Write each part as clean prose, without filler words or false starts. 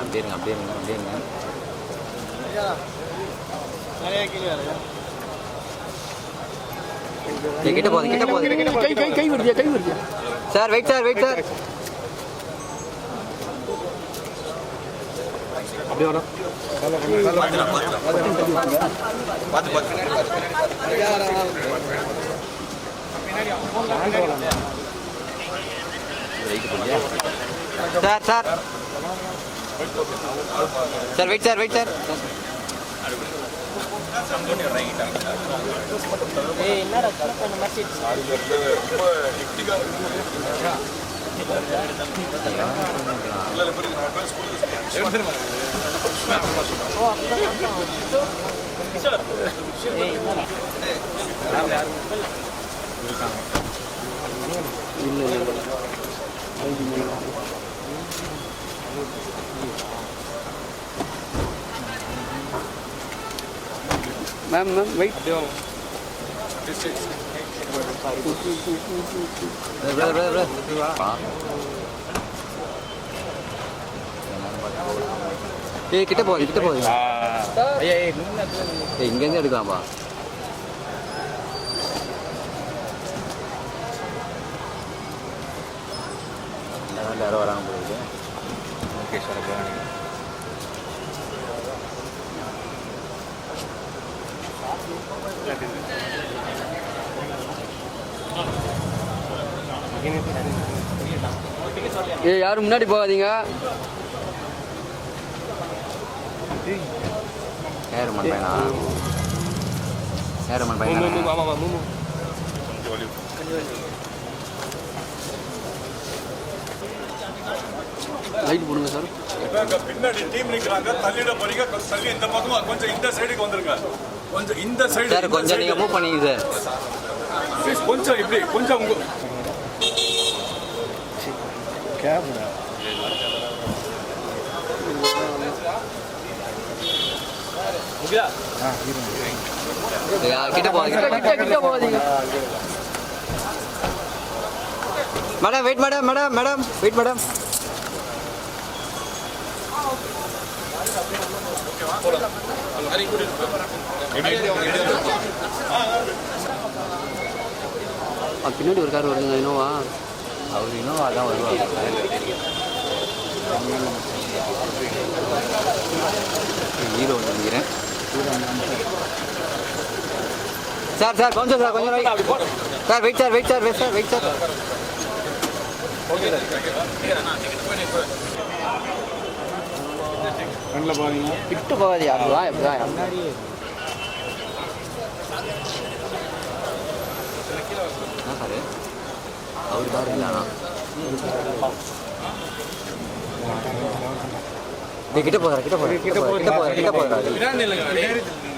அப்படியே இருங்க அப்படியே இருங்க அப்படியே இருங்க. கிட்ட போகுது கிட்ட போகுது. கை வருதியா கை வருதியா sir wait sir wait sir. அப்படியே வரும். Sir sir sir wait sir wait sir. Ma'am ma'am wait. ஏய் கிட்ட போகுது கிட்ட போகுது. இங்கேருந்து எடுக்கலாம்பா. யாரும் வராங்க போகுது. முகேஸ்வர பவானி யாரும் முன்னாடி போகாதீங்க. ஏறுமன் பையனா ஏறுமன் பையனா. லைட் போடுங்க சார். பின்னாடி டீம் நிக்கிறாங்க. தள்ளிட போறீங்க. தள்ளி இந்த பக்கமா கொஞ்சம் இந்த சைடுக்கு வந்துருங்க. கொஞ்சம் இந்த சைடு சார் கொஞ்சம் நீங்க மூவ் பண்ணீங்க சார். கொஞ்சம் இப்படி கொஞ்சம் உங்க கேமரா கிட்ட போகாதீங்க கிட்ட போகாதீங்க. Madam wait madam madam madam wait madam. பின்னாடி ஒரு கார் வருதுங்க இனோவா. அவர் இனோவா தான் வருவாங்க. ஹீரோ வந்து நினைக்கிறேன். சார் சார் கொஞ்சம் சார் கொஞ்சம் sir wait sir wait sir wait sir wait sir. ஃப்ரண்ட்ல போகாதீங்க. கிட்ட போகாதீங்க. அப்படிதான் எப்படிதான் சார் அவர் கார் இல்லைண்ணா. கிட்ட போகிறார் கிட்ட போகிறார் கிட்ட போகிறார் கிட்ட போகிறார் கிட்ட போகிறார்.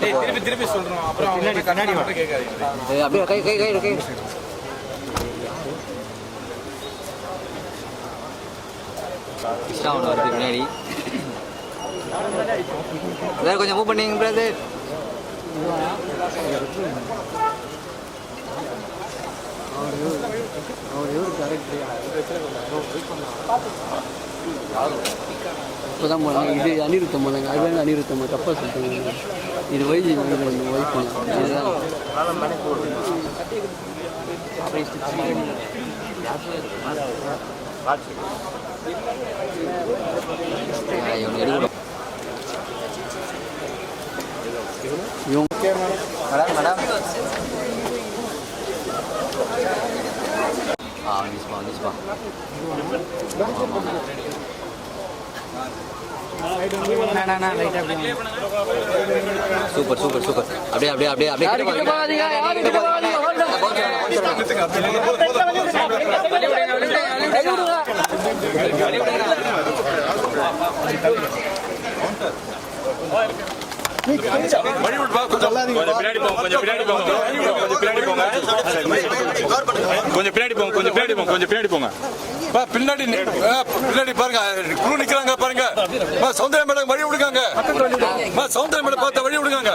திருப்பி திருப்பி சொல்றோம். அப்புறம் கண்ணாடி மட்டும் கேட்காதீங்க. அப்படியே கை கை கை கை. ஒன்று வருது முன்னாடி. வேறு கொஞ்சம் மூவ் பண்ணிங்க பிரதர். இப்போதான் போனாங்க. இது அனிருத்தம் போனாங்க. அது வந்து அனிருத்தம் தப்பாக சொல்லிட்டாங்க. இது வைஜி ஒய்ஃப் இதுதான். மேடம் மேடம் வந்துச்சுப்பா வந்துச்சுப்பா. Super super super. அப்படியே அப்படியே அப்படியே அப்படியே கொஞ்சம் பின்னாடி போங்க கொஞ்சம் பின்னாடி போங்க கொஞ்சம் பின்னாடி போங்க. பின்னாடி பின்னாடி பாருங்க குழு நிக்கிறாங்க பாருங்க. சௌந்தர்யா மேடம் வழி விடுங்க. சௌந்தரிய மேடம் பார்த்த வழி விடுங்க.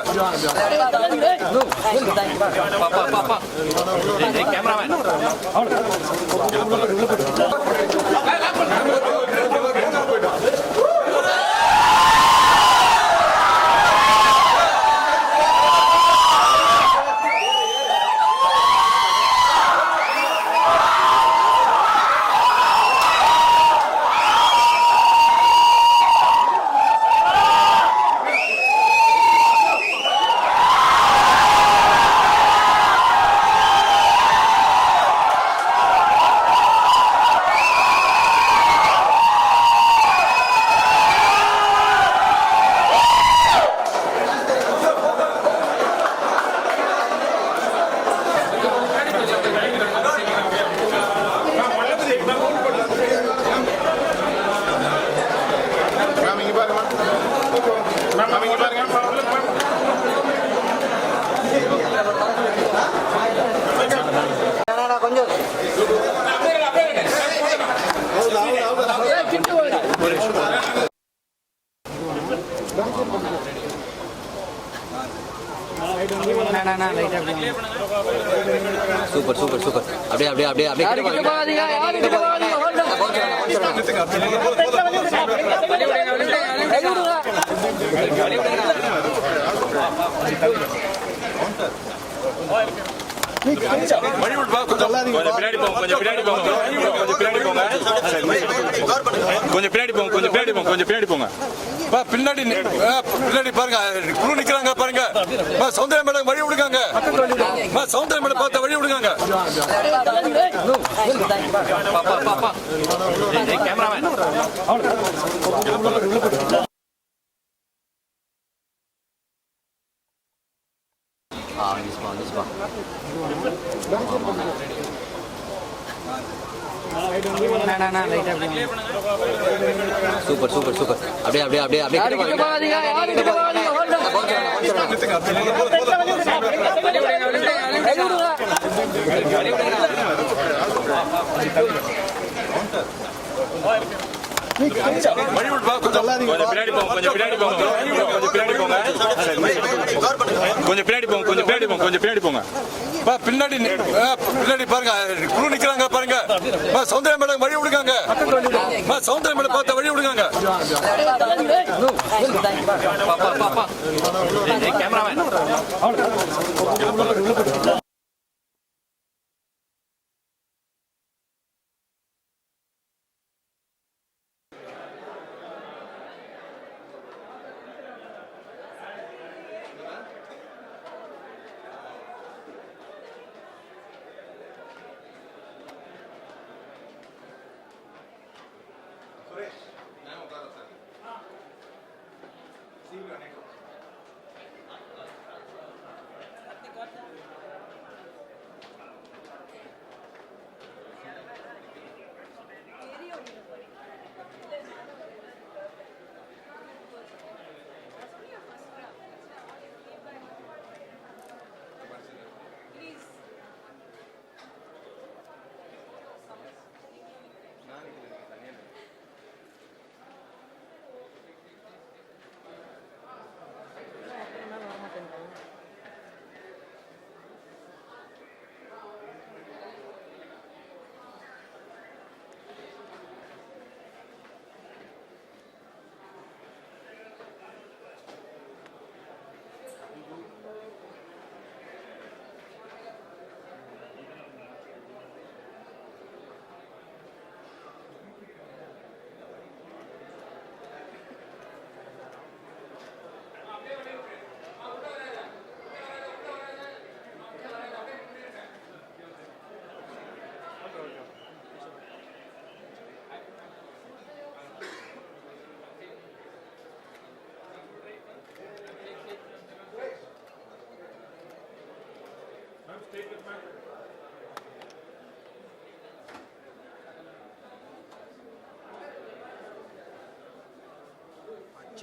கொஞ்சம் சூப்பர் சூப்பர் சூப்பர் அப்படியே அப்படியே அப்படியே பின்னாடி போங்க. பின்னாடி பாருங்க, குழு நிக்கிறாங்க பாருங்க. சௌந்தரிய மேடம் வழி விடுங்க. சௌந்தரிய மேடம் பார்த்த வழி விடுங்க. சூப்பர் சூப்பர் சூப்பர் அப்படியே அப்படியே அப்படியே பின்னாடி போங்க. பின்னாடி பாருங்க, குழு நிக்கிறாங்க பாருங்க. சௌந்தரிய மேடம் வழி விடுங்க. சௌந்தரிய மேடம் பார்த்த வழி விடுங்க.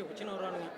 உச்சின்னு வருவானுங்க.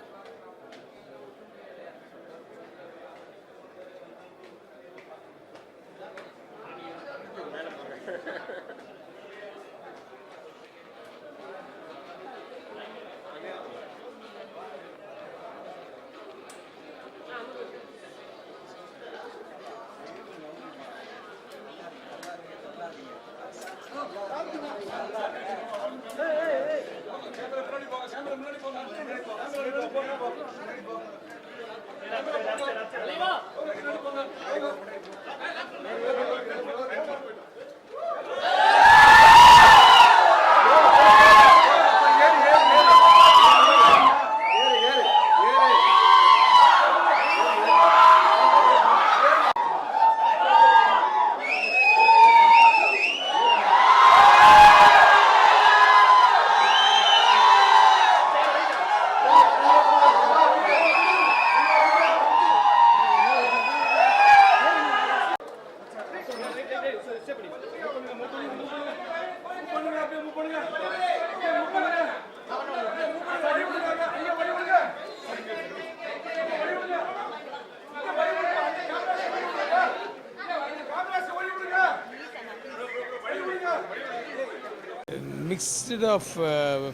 மிக்ஸ்டு ஆஃப்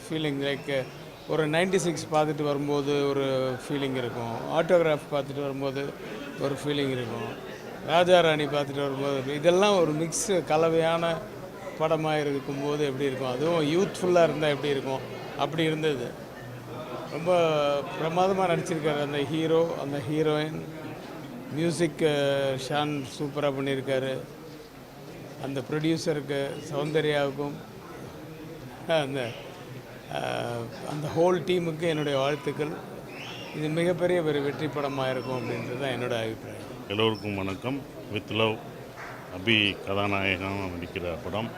ஃபீலிங் லைக் ஒரு 96 பார்த்துட்டு வரும்போது ஒரு ஃபீலிங் இருக்கும், ஆட்டோகிராஃப் பார்த்துட்டு வரும்போது ஒரு ஃபீலிங் இருக்கும், ராஜா ராணி பார்த்துட்டு வரும்போது இதெல்லாம் ஒரு மிக்ஸ் கலவையான படமாக இருக்கும்போது எப்படி இருக்கும், அதுவும் யூத்ஃபுல்லாக இருந்தால் எப்படி இருக்கும் அப்படி இருந்தது. ரொம்ப பிரமாதமாக நடிச்சிருக்காரு அந்த ஹீரோ, அந்த ஹீரோயின். மியூசிக் ஷான் சூப்பராக பண்ணியிருக்காரு. அந்த ப்ரொடியூசருக்கு சௌந்தர்யாவுக்கும் அந்த ஹோல் டீமுக்கு என்னுடைய வாழ்த்துக்கள். இது மிகப்பெரிய ஒரு வெற்றி படமாக இருக்கும் அப்படின்றது தான் என்னோட அபிப்பிராயம். எல்லோருக்கும் வணக்கம். வித் லவ் அபி கதாநாயகனாக நடிக்கிற படம்.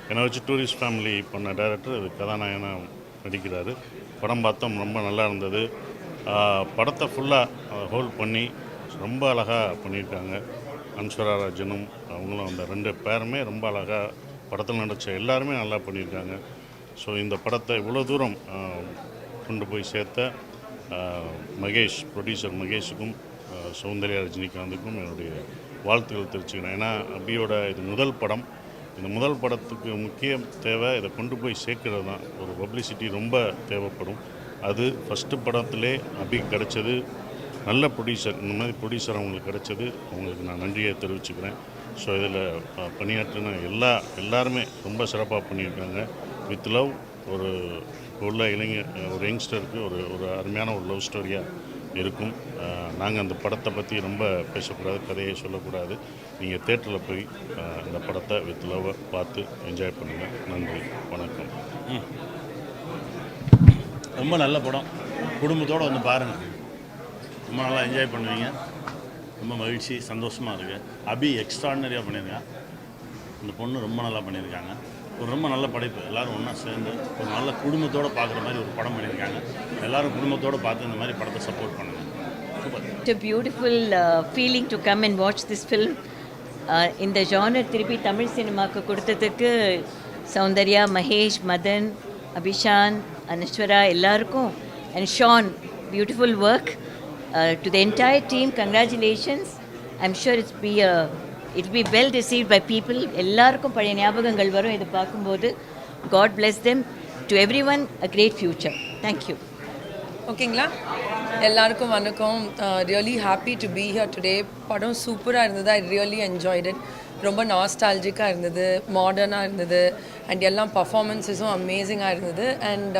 என்னை வச்சு டூரிஸ்ட் ஃபேமிலி பண்ண டைரக்டர் கதாநாயகனாக நடிக்கிறாரு. படம் பார்த்தோம், ரொம்ப நல்லா இருந்தது. படத்தை ஃபுல்லாக ஹோல்ட் பண்ணி ரொம்ப அழகாக பண்ணியிருக்காங்க. அன்ஸ்வரா ராஜனும் அவங்களும் அந்த 2 பேருமே ரொம்ப அழகாக படத்தில் நடித்த எல்லாருமே நல்லா பண்ணியிருக்காங்க. ஸோ இந்த படத்தை இவ்வளோ தூரம் கொண்டு போய் சேர்த்த மகேஷ், ப்ரொடியூசர் மகேஷுக்கும் சௌந்தர்யா ரஜினிகாந்துக்கும் என்னுடைய வாழ்த்துக்கள் தெரிவிச்சுக்கிறேன். ஏன்னா அபியோட இது முதல் படம். இந்த முதல் படத்துக்கு முக்கிய தேவை இதை கொண்டு போய் சேர்க்கிறது தான். ஒரு பப்ளிசிட்டி ரொம்ப தேவைப்படும். அது ஃபஸ்ட்டு படத்திலே அபி கிடச்சது. நல்ல ப்ரொடியூசர், இந்த மாதிரி ப்ரொடியூசர் அவங்களுக்கு கிடச்சது, அவங்களுக்கு நான் நன்றியை தெரிவிச்சுக்கிறேன். ஸோ இதில் பணியாற்றின எல்லாருமே ரொம்ப சிறப்பாக பண்ணியிருக்காங்க. வித் லவ் ஒரு உள்ள ஒரு யங்ஸ்டருக்கு ஒரு அருமையான ஒரு லவ் ஸ்டோரியாக இருக்கும். நாங்கள் அந்த படத்தை பற்றி ரொம்ப பேசக்கூடாது, கதையை சொல்லக்கூடாது. நீங்கள் தேட்டரில் போய் இந்த படத்தை வித் லவ்வை பார்த்து என்ஜாய் பண்ணுங்கள். நன்றி, வணக்கம். ரொம்ப நல்ல படம், குடும்பத்தோடு வந்து பாருங்கள், ரொம்ப நல்லா என்ஜாய் பண்ணுவீங்க. ரொம்ப மகிழ்ச்சி, சந்தோஷமாக இருக்குது. அபி எக்ஸ்ட்ராடினரியாக பண்ணியிருக்காங்க. இந்த பொண்ணு ரொம்ப நல்லா பண்ணியிருக்காங்க. ஒரு ரொம்ப நல்ல படைப்பு. எல்லோரும் ஒன்றா சேர்ந்து ஒரு நல்ல குடும்பத்தோடு பார்க்குற மாதிரி ஒரு படம் பண்ணியிருக்காங்க. எல்லோரும் குடும்பத்தோடு பார்த்து இந்த மாதிரி படத்தை சப்போர்ட் பண்ணுங்கள். Super. It's a beautiful feeling to come and watch this film. இந்த ஜானர் திருப்பி தமிழ் சினிமாவுக்கு கொடுத்ததுக்கு சௌந்தர்யா, மகேஷ், மதன், அபிஷான், அனஸ்வரா எல்லாருக்கும், and Sean, beautiful work. To the entire team, congratulations. I'm sure it'll be well received by people. எல்லாருக்கும் பழைய ஞாபகங்கள் வரும் இதை பார்க்கும்போது. God bless them. To everyone, a great future. Thank you. ஓகேங்களா, எல்லாருக்கும் வணக்கம். Really happy to be here today. படம் சூப்பராக இருந்தது. I really enjoyed it. ரொம்ப நாஸ்டாலஜிக்காக இருந்தது, மாடர்னாக இருந்தது, அண்ட் எல்லாம் பர்ஃபார்மன்ஸஸும் அமேசிங்காக இருந்தது. அண்ட்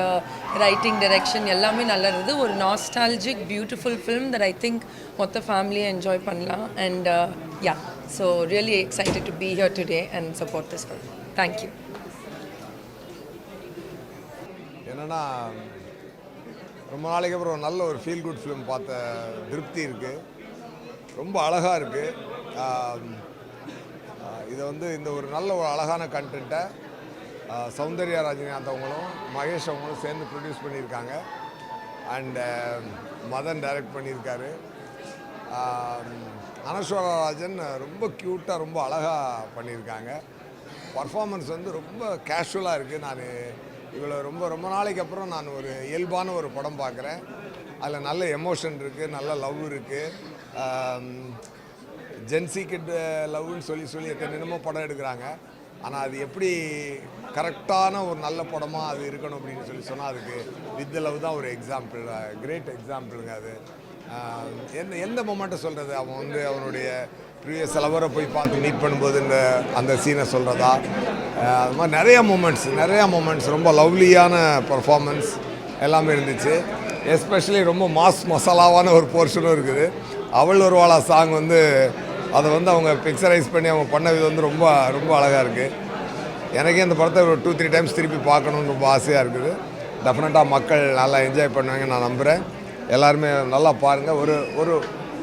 ரைட்டிங், டைரக்ஷன் எல்லாமே நல்லா இருந்தது. ஒரு nostalgic beautiful film that I think மொத்த ஃபேமிலியை என்ஜாய் பண்ணலாம். And yeah, so really excited to be here today and support this film. Thank you. என்னென்னா, ரொம்ப நாளைக்கு அப்புறம் நல்ல ஒரு ஃபீல் குட் ஃபிலிம் பார்த்த திருப்தி இருக்குது. ரொம்ப அழகாக இருக்குது. இதை இந்த ஒரு நல்ல ஒரு அழகான கண்டென்ட்டை சௌந்தர்யா ரஜினிகாந்த் அவங்களும் மகேஷ் அவங்களும் சேர்ந்து ப்ரொடியூஸ் பண்ணியிருக்காங்க. அண்டு மதன் டைரக்ட் பண்ணியிருக்காரு. அனஸ்வரா ராஜன் ரொம்ப க்யூட்டாக ரொம்ப அழகாக பண்ணியிருக்காங்க. பர்ஃபார்மன்ஸ் ரொம்ப கேஷுவலாக இருக்குது. நான் இவ்வளோ ரொம்ப நாளைக்கு அப்புறம் நான் ஒரு இயல்பான ஒரு படம் பார்க்குறேன். அதில் நல்ல எமோஷன் இருக்குது, நல்ல லவ் இருக்குது. ஜென்சி கிட் லவ்னு சொல்லி என்னென்னமோ படம் எடுக்கிறாங்க. ஆனால் அது எப்படி கரெக்டான ஒரு நல்ல படமாக அது இருக்கணும் அப்படின்னு சொன்னால் அதுக்கு வித் லவ் தான் ஒரு எக்ஸாம்பிள், கிரேட் எக்ஸாம்பிளுங்க. அது எந்த மொமெண்ட்டை சொல்கிறது, அவன் அவனுடைய ப்ரீவியஸ் லவரை போய் பார்த்து மீட் பண்ணும்போது அந்த சீனை சொல்கிறதா, அது மாதிரி நிறையா மூமெண்ட்ஸ் ரொம்ப லவ்லியான பர்ஃபார்மன்ஸ் எல்லாமே இருந்துச்சு. எஸ்பெஷலி ரொம்ப மாஸ் மசாலாவான ஒரு போர்ஷனும் இருக்குது. அவள் ஒரு வாழா சாங் அதை அவங்க பிக்சரைஸ் பண்ணி அவங்க பண்ண விதம் ரொம்ப ரொம்ப அழகாக இருக்குது. எனக்கே இந்த படத்தை ஒரு 2-3 டைம்ஸ் திருப்பி பார்க்கணுன்னு ரொம்ப ஆசையாக இருக்குது. டெஃபினட்டாக மக்கள் நல்லா என்ஜாய் பண்ணுவாங்க நான் நம்புகிறேன். எல்லாருமே நல்லா பாருங்கள்.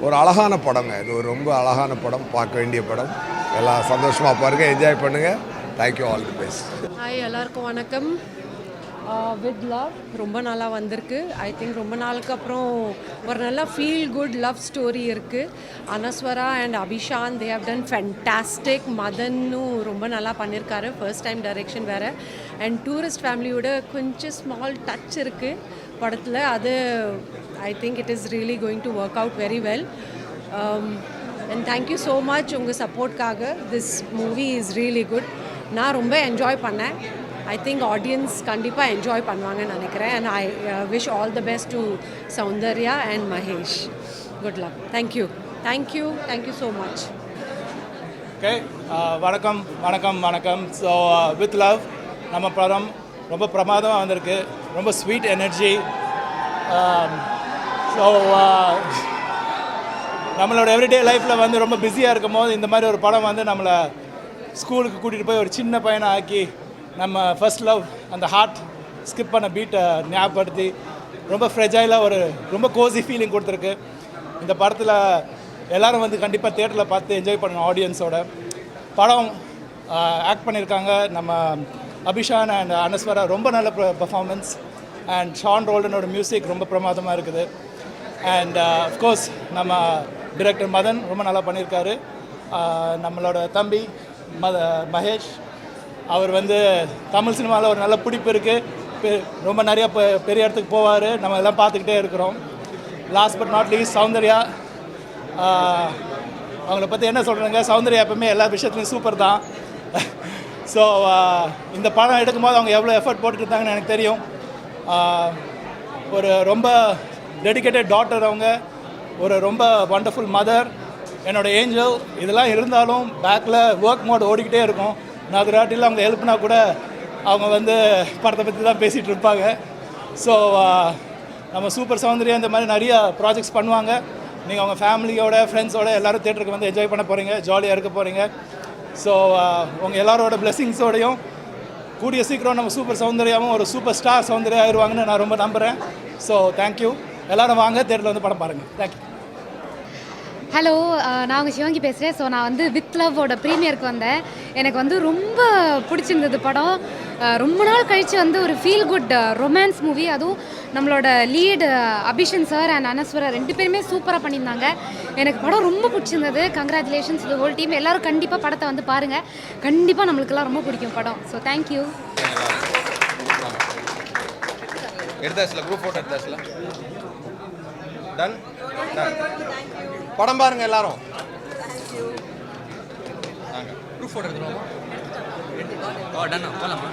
ஒரு அழகான படங்க இது. ஒரு ரொம்ப அழகான படம், பார்க்க வேண்டிய படம். எல்லாம் சந்தோஷமாக பாருங்கள், என்ஜாய் பண்ணுங்கள். Thank you, all the best. Hi, எல்லாருக்கும் வணக்கம். வித் லவ் ரொம்ப நல்லா வந்திருக்கு. ஐ திங்க் ரொம்ப நாளுக்கு அப்புறம் ஒரு நல்ல ஃபீல் குட் லவ் ஸ்டோரி இருக்குது. Anaswara and Abishan they have done fantastic. மதனும் ரொம்ப நல்லா பண்ணியிருக்காரு, ஃபர்ஸ்ட் டைம் டைரெக்ஷன் வேறு. அண்ட் டூரிஸ்ட் ஃபேமிலியோட கொஞ்சம் ஸ்மால் டச் இருக்குது படத்தில். அது I think it is really going to work out very well. And thank you so much உங்கள் சப்போர்ட்காக. This movie is really good. நான் ரொம்ப என்ஜாய் பண்ணேன். ஐ திங்க் ஆடியன்ஸ் கண்டிப்பாக என்ஜாய் பண்ணுவாங்கன்னு நினைக்கிறேன். And I wish all the best to Soundarya and Mahesh. Good luck. Thank you thank you thank you so much. Okay, வணக்கம் வணக்கம் வணக்கம். ஸோ வித் லவ் நம்ம படம் ரொம்ப பிரமாதமாக வந்திருக்கு. ரொம்ப ஸ்வீட் எனர்ஜி. ஸோ நம்மளோட எவ்ரிடே லைஃப்பில் வந்து ரொம்ப பிஸியாக இருக்கும் போது இந்த மாதிரி ஒரு படம் வந்து நம்மளை ஸ்கூலுக்கு கூட்டிகிட்டு போய் ஒரு சின்ன பையனை ஆக்கி நம்ம ஃபர்ஸ்ட் லவ் அந்த ஹார்ட் ஸ்கிப் பண்ண பீட்டை ஞாபகப்படுத்தி ரொம்ப ஃப்ரெஜைலாக ஒரு ரொம்ப கோசி ஃபீலிங் கொடுத்துருக்கு. இந்த படத்தில் எல்லோரும் வந்து கண்டிப்பாக தியேட்டரில் பார்த்து என்ஜாய் பண்ணணும். ஆடியன்ஸோட படம் ஆக்ட் பண்ணியிருக்காங்க நம்ம அபிஷான் அண்ட் அனஸ்வரா, ரொம்ப நல்ல பர்ஃபார்மன்ஸ். அண்ட் ஷான் ரோல்டனோட மியூசிக் ரொம்ப பிரமாதமாக இருக்குது. அண்ட் அஃப்கோர்ஸ் நம்ம டிரெக்டர் மதன் ரொம்ப நல்லா பண்ணியிருக்காரு. நம்மளோட தம்பி மகேஷ், அவர் வந்து தமிழ் சினிமாவில் ஒரு நல்ல பிடிப்பு இருக்குது. ரொம்ப நிறையா பெரிய இடத்துக்கு போவார். நம்ம எல்லாம் பார்த்துக்கிட்டே இருக்கிறோம். Last but not least Soundarya. அவங்கள பற்றி என்ன சொல்கிறேங்க, சௌந்தர்யா எப்பவுமே எல்லா விஷயத்துலையும் சூப்பர் தான். ஸோ இந்த படம் எடுக்கும்போது அவங்க எவ்வளோ எஃபர்ட் போட்டுட்டு இருந்தாங்கன்னு எனக்கு தெரியும். ஒரு ரொம்ப டெடிக்கேட்டட் டாட்டர் அவங்க, ஒரு ரொம்ப வண்டர்ஃபுல் மதர், என்னோடய ஏஞ்சல். இதெல்லாம் இருந்தாலும் பேக்கில் ஒர்க் மோட் ஓடிக்கிட்டே இருக்கும். நான் அது ராட்டில் அவங்க ஹெல்ப்னா கூட அவங்க வந்து படத்தை பற்றி தான் பேசிகிட்டு இருப்பாங்க. ஸோ நம்ம சூப்பர் சௌந்தர்யா இந்த மாதிரி நிறையா ப்ராஜெக்ட்ஸ் பண்ணுவாங்க. நீங்கள் அவங்க ஃபேமிலியோட ஃப்ரெண்ட்ஸோட எல்லோரும் தேட்டருக்கு வந்து என்ஜாய் பண்ண போகிறீங்க, ஜாலியாக இருக்க போகிறீங்க. ஸோ உங்கள் எல்லாரோட பிளெஸிங்ஸோடையும் கூடிய சீக்கிரம் நம்ம சூப்பர் சௌந்தர்யாவும் ஒரு சூப்பர் ஸ்டார் சௌந்தர்யா ஆயிடுவாங்கன்னு நான் ரொம்ப நம்புகிறேன். So thank you. எல்லோரும் வாங்க தேட்டரில் வந்து படம் பாருங்கள். தேங்க்யூ. ஹலோ, நான் உங்கள் சிவங்கி பேசுகிறேன். ஸோ நான் வந்து வித் லவ்வோட ப்ரீமியருக்கு வந்தேன். எனக்கு வந்து ரொம்ப பிடிச்சிருந்தது படம். ரொம்ப நாள் கழித்து வந்து ஒரு ஃபீல் குட் ரொமான்ஸ் மூவி. அதுவும் நம்மளோட லீடு அபிஷன் சார் அண்ட் அனஸ்வரா 2 பேருமே சூப்பராக பண்ணியிருந்தாங்க. எனக்கு படம் ரொம்ப பிடிச்சிருந்தது. Congratulations the whole team. எல்லோரும் கண்டிப்பாக படத்தை வந்து பாருங்கள். கண்டிப்பாக நம்மளுக்கெல்லாம் ரொம்ப பிடிக்கும் படம். So thank you. எடுத்தாச்சுல குரூப் ஃபோட்டோ எடுத்தாச்சுல. டன் படம் பாருங்க எல்லாரும். Group photo எடுத்துருவோமா? டன் போகலாமா?